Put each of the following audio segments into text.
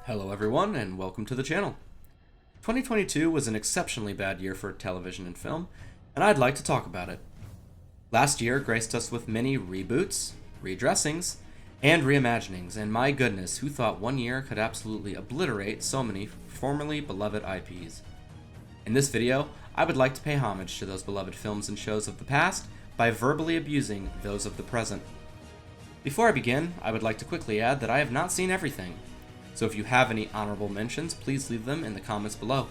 Hello everyone, and welcome to the channel. 2022 was an exceptionally bad year for television and film, and I'd like to talk about it. Last year graced us with many reboots, redressings, and reimaginings, and my goodness, who thought one year could absolutely obliterate so many formerly beloved IPs. In this video, I would like to pay homage to those beloved films and shows of the past by verbally abusing those of the present. Before I begin, I would like to quickly add that I have not seen everything, so if you have any honorable mentions, please leave them in the comments below.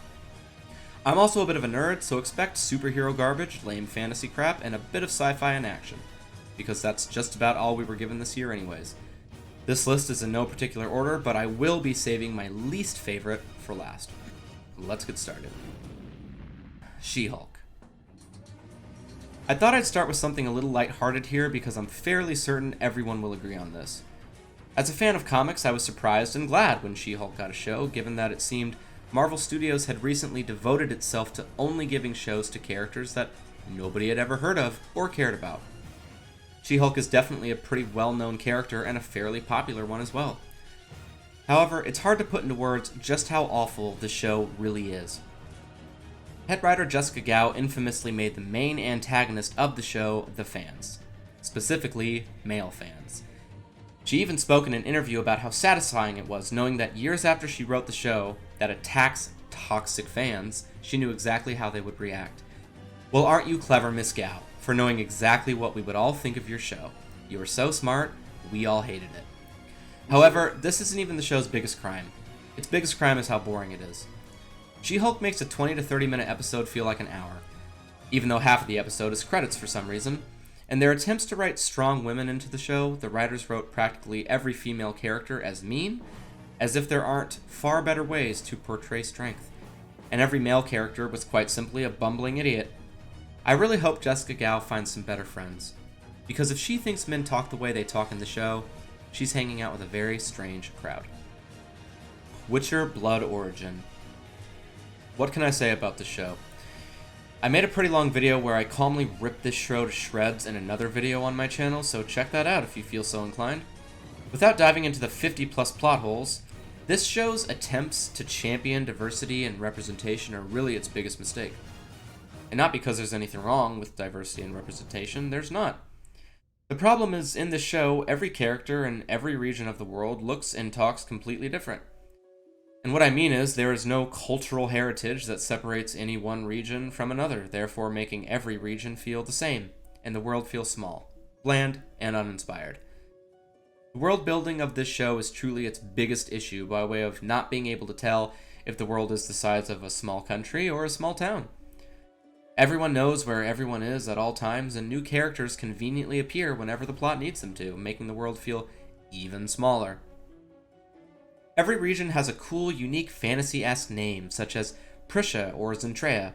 I'm also a bit of a nerd, so expect superhero garbage, lame fantasy crap, and a bit of sci-fi in action, because that's just about all we were given this year anyways. This list is in no particular order, but I will be saving my least favorite for last. Let's get started. She-Hulk. I thought I'd start with something a little lighthearted here because I'm fairly certain everyone will agree on this. As a fan of comics, I was surprised and glad when She-Hulk got a show, given that it seemed Marvel Studios had recently devoted itself to only giving shows to characters that nobody had ever heard of or cared about. She-Hulk is definitely a pretty well-known character and a fairly popular one as well. However, it's hard to put into words just how awful the show really is. Head writer Jessica Gao infamously made the main antagonist of the show the fans, specifically male fans. She even spoke in an interview about how satisfying it was knowing that years after she wrote the show that attacks toxic fans, she knew exactly how they would react. Well, aren't you clever, Miss Gao, for knowing exactly what we would all think of your show? You were so smart, we all hated it. However, this isn't even the show's biggest crime. Its biggest crime is how boring it is. She-Hulk makes a 20 to 30 minute episode feel like an hour, even though half of the episode is credits for some reason. In their attempts to write strong women into the show, the writers wrote practically every female character as mean, as if there aren't far better ways to portray strength. And every male character was quite simply a bumbling idiot. I really hope Jessica Gao finds some better friends, because if she thinks men talk the way they talk in the show, she's hanging out with a very strange crowd. Witcher Blood Origin. What can I say about the show? I made a pretty long video where I calmly ripped this show to shreds in another video on my channel, so check that out if you feel so inclined. Without diving into the 50 plus plot holes, this show's attempts to champion diversity and representation are really its biggest mistake. And not because there's anything wrong with diversity and representation, there's not. The problem is, in this show, every character in every region of the world looks and talks completely different. And what I mean is, there is no cultural heritage that separates any one region from another, therefore making every region feel the same, and the world feel small, bland, and uninspired. The world building of this show is truly its biggest issue by way of not being able to tell if the world is the size of a small country or a small town. Everyone knows where everyone is at all times, and new characters conveniently appear whenever the plot needs them to, making the world feel even smaller. Every region has a cool, unique fantasy-esque name, such as Prussia or Zentrea,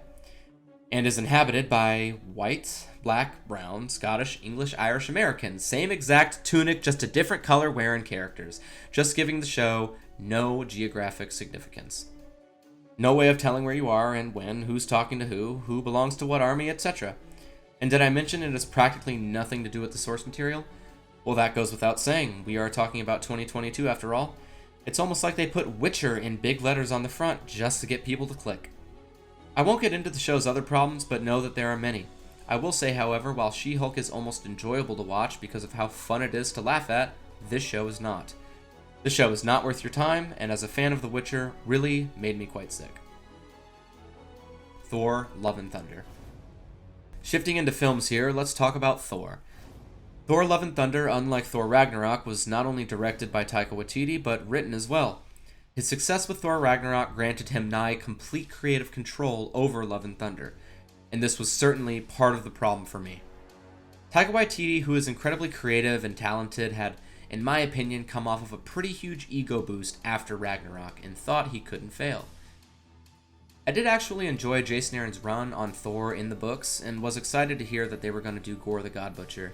and is inhabited by white, black, brown, Scottish, English, Irish, Americans. Same exact tunic, just a different color wearing characters, just giving the show no geographic significance. No way of telling where you are and when, who's talking to who belongs to what army, etc. And did I mention it has practically nothing to do with the source material? Well, that goes without saying. We are talking about 2022 after all. It's almost like they put Witcher in big letters on the front just to get people to click. I won't get into the show's other problems, but know that there are many. I will say, however, while She-Hulk is almost enjoyable to watch because of how fun it is to laugh at, this show is not. The show is not worth your time, and as a fan of The Witcher, really made me quite sick. Thor: Love and Thunder. Shifting into films here, let's talk about Thor. Thor: Love and Thunder, unlike Thor: Ragnarok, was not only directed by Taika Waititi, but written as well. His success with Thor: Ragnarok granted him nigh complete creative control over Love and Thunder, and this was certainly part of the problem for me. Taika Waititi, who is incredibly creative and talented, had, in my opinion, come off of a pretty huge ego boost after Ragnarok, and thought he couldn't fail. I did actually enjoy Jason Aaron's run on Thor in the books, and was excited to hear that they were going to do Gore the God Butcher.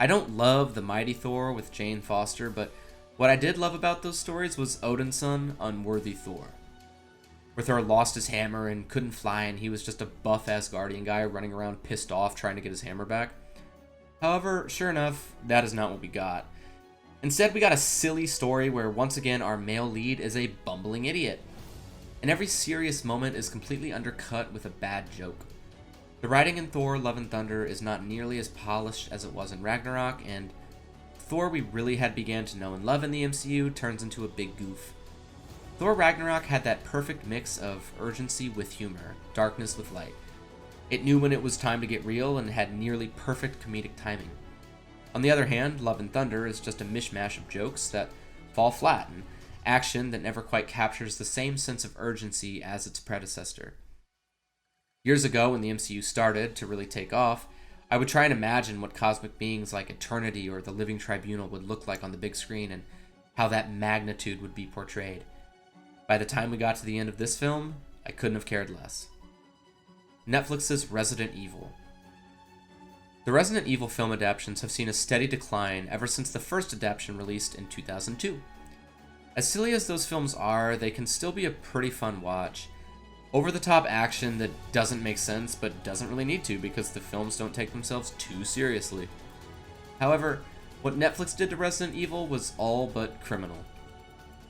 I don't love The Mighty Thor with Jane Foster, but what I did love about those stories was Odin's son, Unworthy Thor, where Thor lost his hammer and couldn't fly, and he was just a buff Asgardian guy running around pissed off trying to get his hammer back. However, sure enough, that is not what we got. Instead, we got a silly story where once again our male lead is a bumbling idiot. And every serious moment is completely undercut with a bad joke. The writing in Thor Love and Thunder is not nearly as polished as it was in Ragnarok, and Thor we really had began to know and love in the MCU turns into a big goof. Thor Ragnarok had that perfect mix of urgency with humor, darkness with light. It knew when it was time to get real and had nearly perfect comedic timing. On the other hand, Love and Thunder is just a mishmash of jokes that fall flat and action that never quite captures the same sense of urgency as its predecessor. Years ago, when the MCU started to really take off, I would try and imagine what cosmic beings like Eternity or the Living Tribunal would look like on the big screen and how that magnitude would be portrayed. By the time we got to the end of this film, I couldn't have cared less. Netflix's Resident Evil. The Resident Evil film adaptations have seen a steady decline ever since the first adaptation released in 2002. As silly as those films are, they can still be a pretty fun watch. Over-the-top action that doesn't make sense but doesn't really need to because the films don't take themselves too seriously. However, what Netflix did to Resident Evil was all but criminal.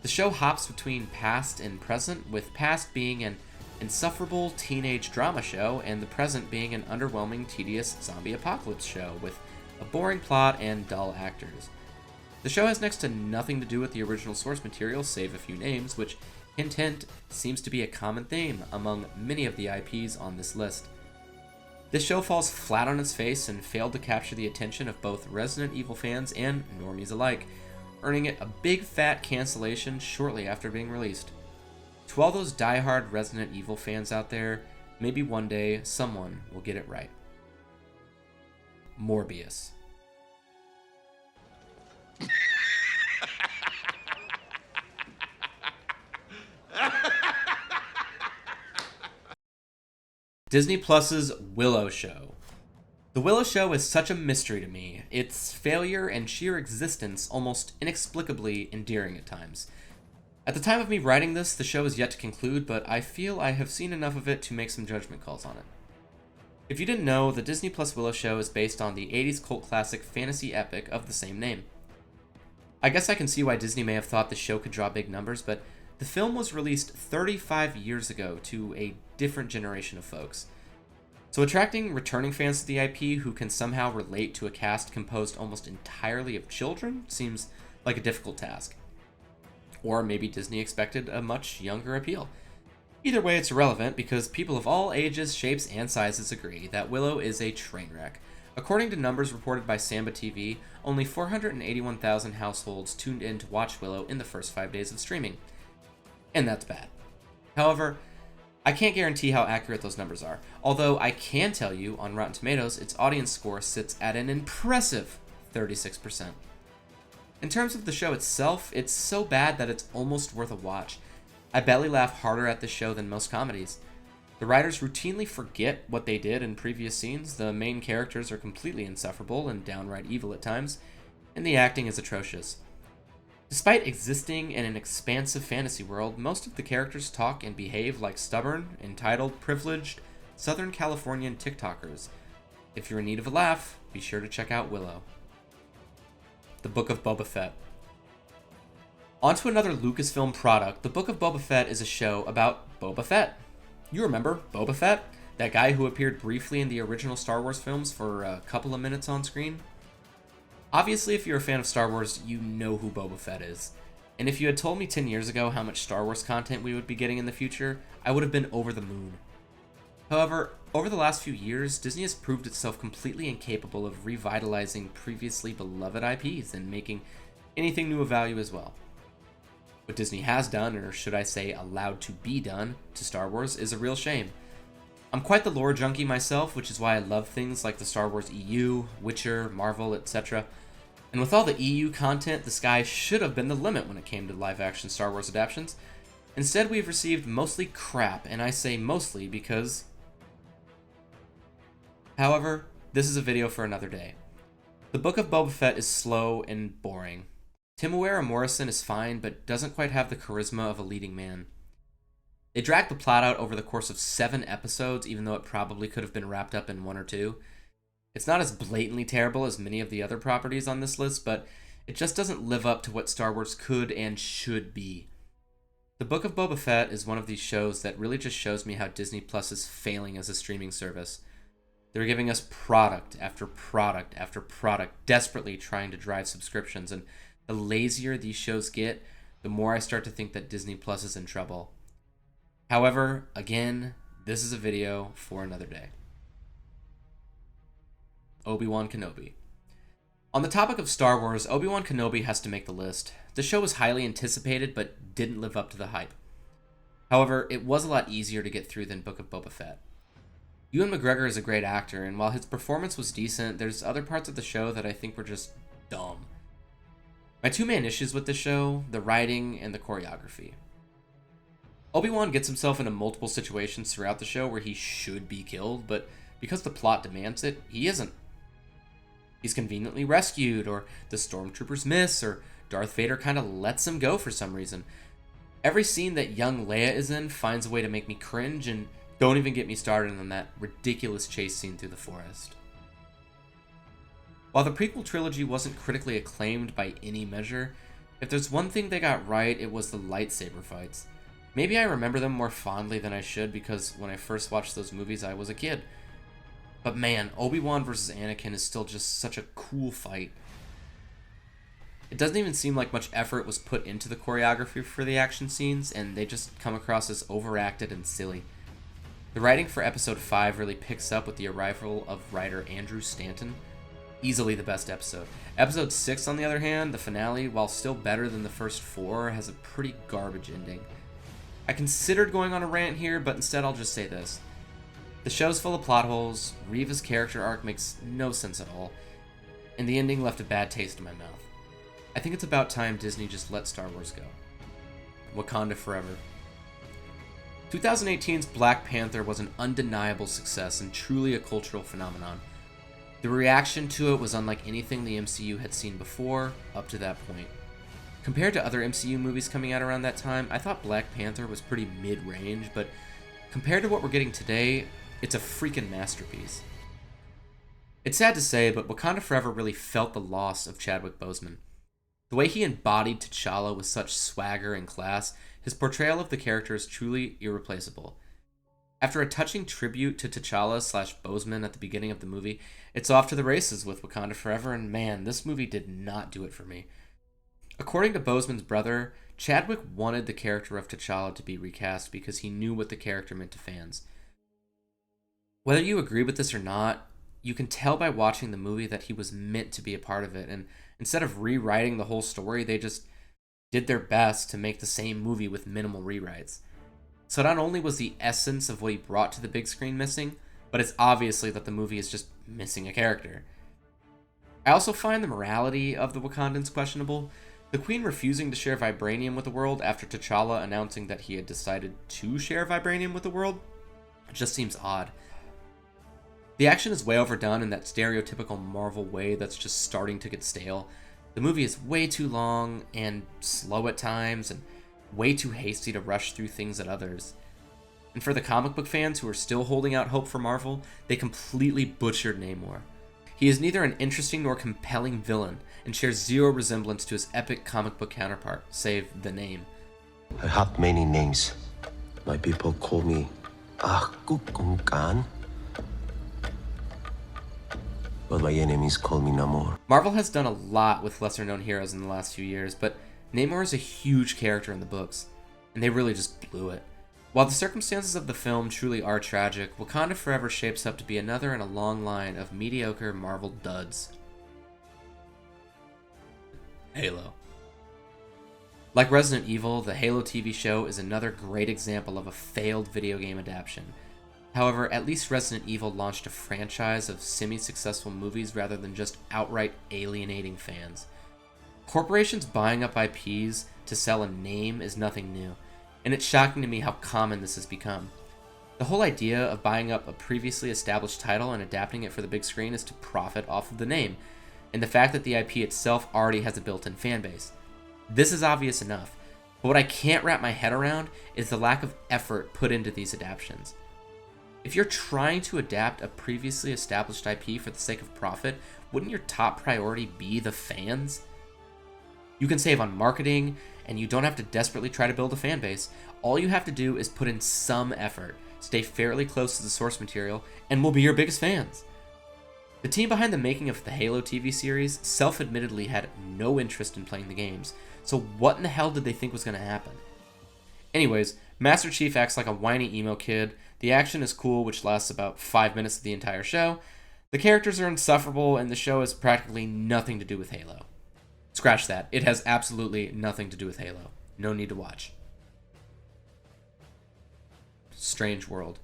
The show hops between past and present, with past being an insufferable teenage drama show and the present being an underwhelming, tedious zombie apocalypse show with a boring plot and dull actors. The show has next to nothing to do with the original source material, save a few names, which, hint hint, seems to be a common theme among many of the IPs on this list. This show falls flat on its face and failed to capture the attention of both Resident Evil fans and normies alike, earning it a big fat cancellation shortly after being released. To all those die-hard Resident Evil fans out there, maybe one day someone will get it right. Morbius. Disney Plus's Willow show. The Willow show is such a mystery to me, its failure and sheer existence almost inexplicably endearing at times. At the time of me writing this, the show is yet to conclude, but I feel I have seen enough of it to make some judgment calls on it. If you didn't know, the Disney Plus Willow show is based on the 80s cult classic fantasy epic of the same name. I guess I can see why Disney may have thought the show could draw big numbers, but the film was released 35 years ago to a different generation of folks. So attracting returning fans to the IP who can somehow relate to a cast composed almost entirely of children seems like a difficult task. Or maybe Disney expected a much younger appeal. Either way, it's irrelevant because people of all ages, shapes, and sizes agree that Willow is a train wreck. According to numbers reported by Samba TV, only 481,000 households tuned in to watch Willow in the first 5 days of streaming. And that's bad. However, I can't guarantee how accurate those numbers are, although I can tell you on Rotten Tomatoes its audience score sits at an impressive 36%. In terms of the show itself, it's so bad that it's almost worth a watch. I belly laugh harder at this show than most comedies. The writers routinely forget what they did in previous scenes, the main characters are completely insufferable and downright evil at times, and the acting is atrocious. Despite existing in an expansive fantasy world, most of the characters talk and behave like stubborn, entitled, privileged, Southern Californian TikTokers. If you're in need of a laugh, be sure to check out Willow. The Book of Boba Fett. On to another Lucasfilm product, The Book of Boba Fett is a show about Boba Fett. You remember Boba Fett? That guy who appeared briefly in the original Star Wars films for a couple of minutes on screen? Obviously, if you're a fan of Star Wars, you know who Boba Fett is. And if you had told me 10 years ago how much Star Wars content we would be getting in the future, I would have been over the moon. However, over the last few years, Disney has proved itself completely incapable of revitalizing previously beloved IPs and making anything new of value as well. What Disney has done, or should I say allowed to be done, to Star Wars is a real shame. I'm quite the lore junkie myself, which is why I love things like the Star Wars EU, Witcher, Marvel, etc. And with all the EU content, the sky should have been the limit when it came to live-action Star Wars adaptations. Instead, we've received mostly crap, and I say mostly because... However, this is a video for another day. The Book of Boba Fett is slow and boring. Temuera Morrison is fine, but doesn't quite have the charisma of a leading man. They dragged the plot out over the course of 7 episodes, even though it probably could have been wrapped up in 1 or 2. It's not as blatantly terrible as many of the other properties on this list, but It just doesn't live up to what Star Wars could and should be. The Book of Boba Fett is one of these shows that really just shows me how Disney Plus is failing as a streaming service. They're giving us product after product after product, desperately trying to drive subscriptions, and the lazier these shows get, the more I start to think that Disney Plus is in trouble. However, again, this is a video for another day. Obi-Wan Kenobi. On the topic of Star Wars, Obi-Wan Kenobi has to make the list. The show was highly anticipated, but didn't live up to the hype. However, it was a lot easier to get through than Book of Boba Fett. Ewan McGregor is a great actor, and while his performance was decent, there's other parts of the show that I think were just dumb. My two main issues with the show, the writing and the choreography. Obi-Wan gets himself into multiple situations throughout the show where he should be killed, but because the plot demands it, he isn't. He's conveniently rescued, or the stormtroopers miss, or Darth Vader kind of lets him go for some reason. Every scene that young Leia is in finds a way to make me cringe, and don't even get me started on that ridiculous chase scene through the forest. While the prequel trilogy wasn't critically acclaimed by any measure, if there's one thing they got right, it was the lightsaber fights. Maybe I remember them more fondly than I should because when I first watched those movies I was a kid. But man, Obi-Wan versus Anakin is still just such a cool fight. It doesn't even seem like much effort was put into the choreography for the action scenes, and they just come across as overacted and silly. The writing for episode 5 really picks up with the arrival of writer Andrew Stanton. Easily the best episode. Episode 6, on the other hand, the finale, while still better than the first 4, has a pretty garbage ending. I considered going on a rant here, but instead I'll just say this. The show's full of plot holes, Reva's character arc makes no sense at all, and the ending left a bad taste in my mouth. I think it's about time Disney just let Star Wars go. Wakanda Forever. 2018's Black Panther was an undeniable success and truly a cultural phenomenon. The reaction to it was unlike anything the MCU had seen before, up to that point. Compared to other MCU movies coming out around that time, I thought Black Panther was pretty mid-range, but compared to what we're getting today, it's a freaking masterpiece. It's sad to say, but Wakanda Forever really felt the loss of Chadwick Boseman. The way he embodied T'Challa with such swagger and class, his portrayal of the character is truly irreplaceable. After a touching tribute to T'Challa/Boseman at the beginning of the movie, it's off to the races with Wakanda Forever, and man, this movie did not do it for me. According to Boseman's brother, Chadwick wanted the character of T'Challa to be recast because he knew what the character meant to fans. Whether you agree with this or not, you can tell by watching the movie that he was meant to be a part of it, and instead of rewriting the whole story, they just did their best to make the same movie with minimal rewrites. So not only was the essence of what he brought to the big screen missing, but it's obviously that the movie is just missing a character. I also find the morality of the Wakandans questionable. The Queen refusing to share vibranium with the world after T'Challa announcing that he had decided to share vibranium with the world just seems odd. The action is way overdone in that stereotypical Marvel way that's just starting to get stale. The movie is way too long and slow at times, and way too hasty to rush through things at others. And for the comic book fans who are still holding out hope for Marvel, they completely butchered Namor. He is neither an interesting nor compelling villain, and shares zero resemblance to his epic comic book counterpart, save the name. I have many names. My people call me Kukungkan, but my enemies call me Namor. Marvel has done a lot with lesser-known heroes in the last few years, but Namor is a huge character in the books, and they really just blew it. While the circumstances of the film truly are tragic, Wakanda Forever shapes up to be another in a long line of mediocre Marvel duds. Halo. Like Resident Evil, the Halo TV show is another great example of a failed video game adaptation. However, at least Resident Evil launched a franchise of semi-successful movies rather than just outright alienating fans. Corporations buying up IPs to sell a name is nothing new, and it's shocking to me how common this has become. The whole idea of buying up a previously established title and adapting it for the big screen is to profit off of the name, and the fact that the IP itself already has a built-in fan base. This is obvious enough, but what I can't wrap my head around is the lack of effort put into these adaptations. If you're trying to adapt a previously established IP for the sake of profit, wouldn't your top priority be the fans? You can save on marketing, and you don't have to desperately try to build a fan base. All you have to do is put in some effort, stay fairly close to the source material, and we'll be your biggest fans. The team behind the making of the Halo TV series self-admittedly had no interest in playing the games, so what in the hell did they think was going to happen? Anyways, Master Chief acts like a whiny emo kid, the action is cool, which lasts about 5 minutes of the entire show, the characters are insufferable, and the show has practically nothing to do with Halo. Scratch that, it has absolutely nothing to do with Halo. No need to watch. Strange World.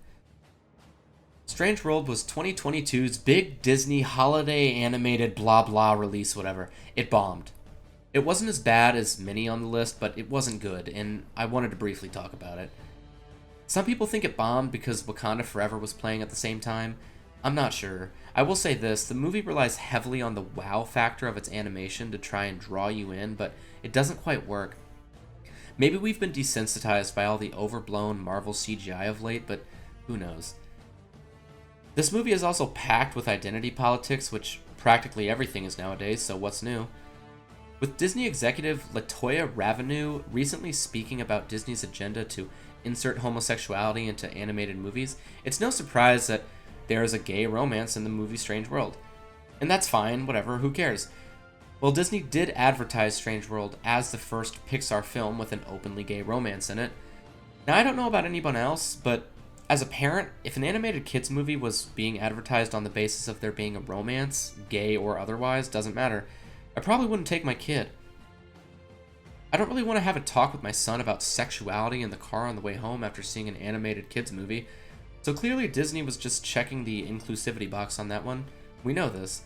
Strange World was 2022's big Disney holiday animated blah blah release, whatever. It bombed. It wasn't as bad as many on the list, but it wasn't good, and I wanted to briefly talk about it. Some people think it bombed because Wakanda Forever was playing at the same time. I'm not sure. I will say this, the movie relies heavily on the wow factor of its animation to try and draw you in, but it doesn't quite work. Maybe we've been desensitized by all the overblown Marvel CGI of late, but who knows. This movie is also packed with identity politics, which practically everything is nowadays, so what's new? With Disney executive Latoya Ravenew recently speaking about Disney's agenda to insert homosexuality into animated movies, it's no surprise that there is a gay romance in the movie Strange World. And that's fine, whatever, who cares? Well, Disney did advertise Strange World as the first Pixar film with an openly gay romance in it. Now, I don't know about anyone else, but as a parent, if an animated kids movie was being advertised on the basis of there being a romance, gay or otherwise, doesn't matter, I probably wouldn't take my kid. I don't really want to have a talk with my son about sexuality in the car on the way home after seeing an animated kids movie, so clearly Disney was just checking the inclusivity box on that one. We know this.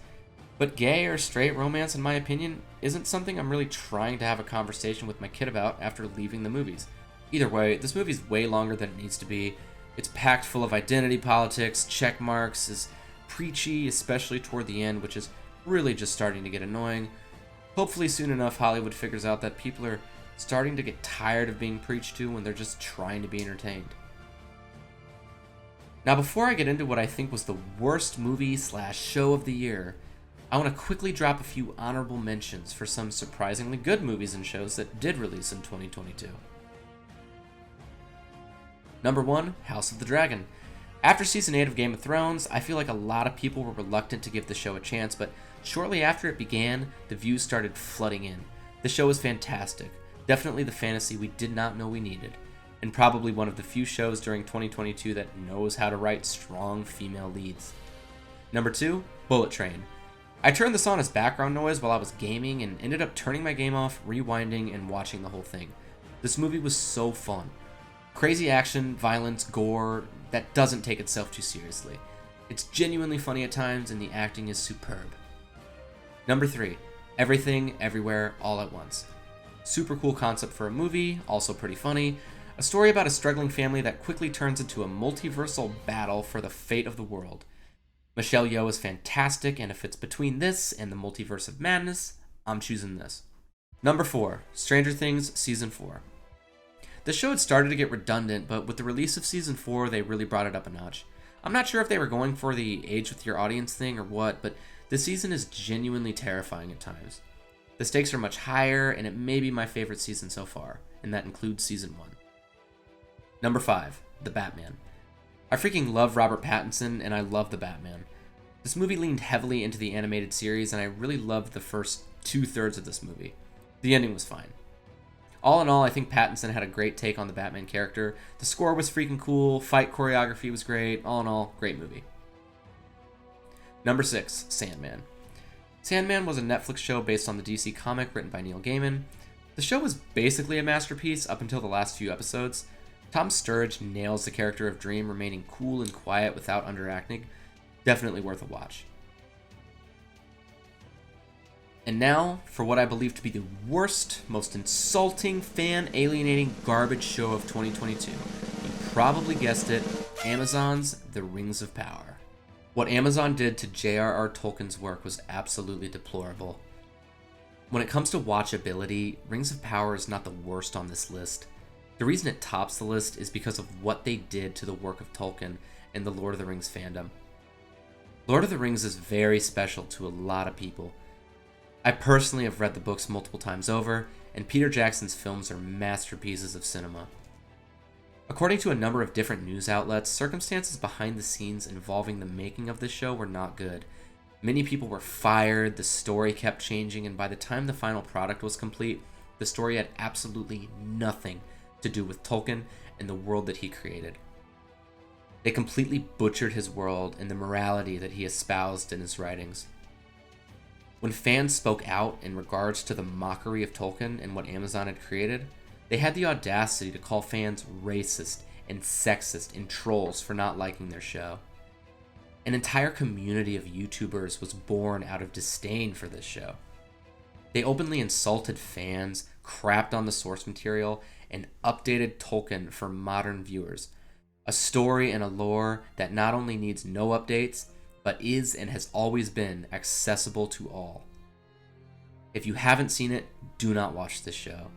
But gay or straight romance, in my opinion, isn't something I'm really trying to have a conversation with my kid about after leaving the movies. Either way, this movie's way longer than it needs to be. It's packed full of identity politics, check marks, is preachy, especially toward the end, which is really just starting to get annoying. Hopefully soon enough Hollywood figures out that people are starting to get tired of being preached to when they're just trying to be entertained. Now, before I get into what I think was the worst movie/show of the year, I want to quickly drop a few honorable mentions for some surprisingly good movies and shows that did release in 2022. Number 1, House of the Dragon. After Season 8 of Game of Thrones, I feel like a lot of people were reluctant to give the show a chance, but shortly after it began, the views started flooding in. The show was fantastic, definitely the fantasy we did not know we needed, and probably one of the few shows during 2022 that knows how to write strong female leads. Number 2, Bullet Train. I turned this on as background noise while I was gaming and ended up turning my game off, rewinding, and watching the whole thing. This movie was so fun. Crazy action, violence, gore, that doesn't take itself too seriously. It's genuinely funny at times, and the acting is superb. Number 3, Everything, Everywhere, All at Once. Super cool concept for a movie, also pretty funny. A story about a struggling family that quickly turns into a multiversal battle for the fate of the world. Michelle Yeoh is fantastic, and if it's between this and the Multiverse of Madness, I'm choosing this. Number 4, Stranger Things Season 4. The show had started to get redundant, but with the release of Season 4, they really brought it up a notch. I'm not sure if they were going for the age with your audience thing or what, but this season is genuinely terrifying at times. The stakes are much higher, and it may be my favorite season so far, and that includes Season 1. Number 5, The Batman. I freaking love Robert Pattinson, and I love The Batman. This movie leaned heavily into the animated series, and I really loved the first 2/3 of this movie. The ending was fine. All in all, I think Pattinson had a great take on the Batman character. The score was freaking cool, fight choreography was great, all in all, great movie. Number 6, Sandman. Sandman was a Netflix show based on the DC comic written by Neil Gaiman. The show was basically a masterpiece up until the last few episodes. Tom Sturridge nails the character of Dream remaining cool and quiet without underacting. Definitely worth a watch. And now, for what I believe to be the worst, most insulting, fan-alienating garbage show of 2022. You probably guessed it, Amazon's The Rings of Power. What Amazon did to J.R.R. Tolkien's work was absolutely deplorable. When it comes to watchability, Rings of Power is not the worst on this list. The reason it tops the list is because of what they did to the work of Tolkien and the Lord of the Rings fandom. Lord of the Rings is very special to a lot of people. I personally have read the books multiple times over, and Peter Jackson's films are masterpieces of cinema. According to a number of different news outlets, circumstances behind the scenes involving the making of this show were not good. Many people were fired, the story kept changing, and by the time the final product was complete, the story had absolutely nothing to do with Tolkien and the world that he created. They completely butchered his world and the morality that he espoused in his writings. When fans spoke out in regards to the mockery of Tolkien and what Amazon had created, they had the audacity to call fans racist and sexist and trolls for not liking their show. An entire community of YouTubers was born out of disdain for this show. They openly insulted fans, crapped on the source material, and updated Tolkien for modern viewers. A story and a lore that not only needs no updates, but is and has always been accessible to all. If you haven't seen it, do not watch this show.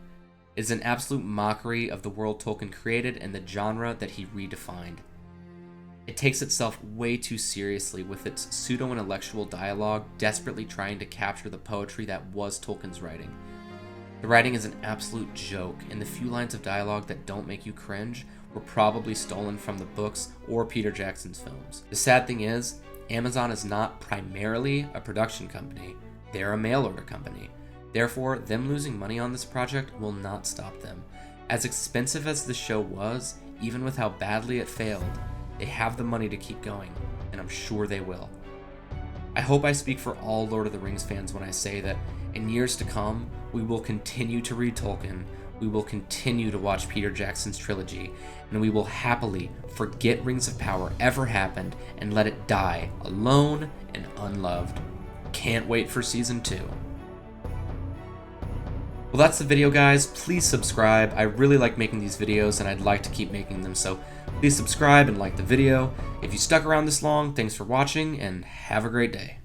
It is an absolute mockery of the world Tolkien created and the genre that he redefined. It takes itself way too seriously with its pseudo-intellectual dialogue desperately trying to capture the poetry that was Tolkien's writing. The writing is an absolute joke, and the few lines of dialogue that don't make you cringe were probably stolen from the books or Peter Jackson's films. The sad thing is, Amazon is not primarily a production company, they're a mail order company. Therefore, them losing money on this project will not stop them. As expensive as the show was, even with how badly it failed, they have the money to keep going, and I'm sure they will. I hope I speak for all Lord of the Rings fans when I say that in years to come, we will continue to read Tolkien, we will continue to watch Peter Jackson's trilogy, and we will happily forget Rings of Power ever happened and let it die alone and unloved. Can't wait for season 2. Well, that's the video, guys. Please subscribe. I really like making these videos, and I'd like to keep making them, so please subscribe and like the video. If you stuck around this long, thanks for watching, and have a great day.